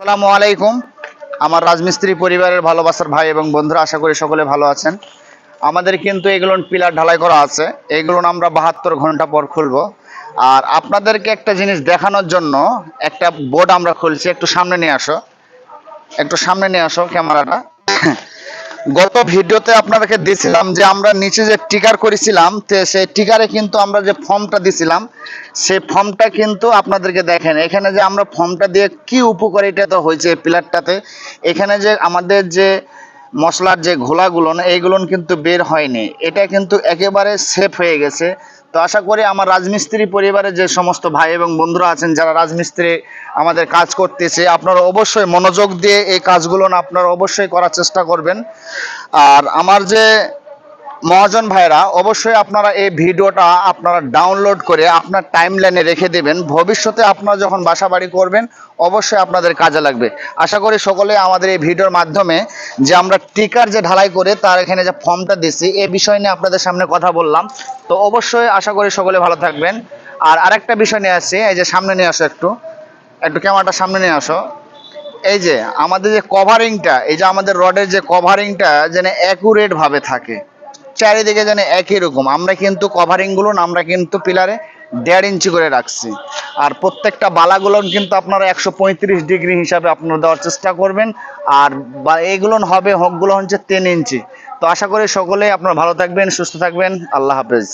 আসসালামু আলাইকুম। আমার রাজমিস্ত্রি পরিবারের ভালোবাসার ভাই এবং বন্ধুরা, আশা করি সকলে ভালো আছেন। আমাদের কিন্তু এগুলো পিলার ঢালাই করা আছে, এগুলো আমরা 72 ঘন্টা পর খুলবো। আর আপনাদেরকে একটা জিনিস দেখানোর জন্য একটা বোর্ড আমরা খুলছি। একটু সামনে নিয়ে আসো, একটু সামনে নিয়ে আসো ক্যামেরাটা। গত ভিডিওতে আপনাদেরকে দিয়েছিলাম যে আমরা নিচে যে টিকার করেছিলাম, তো সেই টিকারে কিন্তু আমরা যে ফর্মটা দিছিলাম, সেই ফর্মটা কিন্তু আপনাদেরকে দেখেন এখানে যে আমরা ফর্মটা দিয়ে কি উপকারিতা তো হয়েছে পিলারটাতে। এখানে যে আমাদের যে মশলার যে ঘোলাগুলো এইগুলো কিন্তু বের হয়নি, এটা কিন্তু একেবারে সেফ হয়ে গেছে। তো আশা করি আমার রাজমিস্ত্রি পরিবারের যে সমস্ত ভাই এবং বন্ধুরা আছেন যারা রাজমিস্ত্রি আমাদের কাজ করতেছে, আপনারা অবশ্যই মনোযোগ দিয়ে এই কাজগুলো আপনারা অবশ্যই করার চেষ্টা করবেন। আর আমার যে মহাজন ভাইরা, অবশ্যই আপনারা এই ভিডিওটা আপনারা ডাউনলোড করে আপনার টাইমলাইনে রেখে দেবেন। ভবিষ্যতে আপনারা যখন বাসা বাড়ি করবেন অবশ্যই আপনাদের কাজে লাগবে। আশা করি সকলে আমাদের এই ভিডিওর মাধ্যমে যে আমরা টিকার যে ঢালাই করে তার এখানে যে ফর্মটা দিচ্ছি এই বিষয় নিয়ে আপনাদের সামনে কথা বললাম। তো অবশ্যই আশা করি সকলে ভালো থাকবেন। আর আরেকটা বিষয় নিয়ে আসছি, এই যে সামনে নিয়ে আসো, একটু একটু ক্যামেরাটা সামনে নিয়ে আসো। এই যে আমাদের যে কভারিংটা, এই যে আমাদের রডের যে কভারিংটা যেন অ্যাকুরেট ভাবে থাকে, চারিদিকে যেন একই রকম, আমরা কিন্তু কভারিংগুলো আমরা কিন্তু পিলারে 1.5 ইঞ্চি করে রাখছি। আর প্রত্যেকটা বালাগুলো কিন্তু আপনারা 135 ডিগ্রি হিসাবে আপনারা দেওয়ার চেষ্টা করবেন। আর এইগুলো হবে হকগুলো হচ্ছে 3 ইঞ্চি। তো আশা করি সকলেই আপনারা ভালো থাকবেন, সুস্থ থাকবেন। আল্লাহ হাফেজ।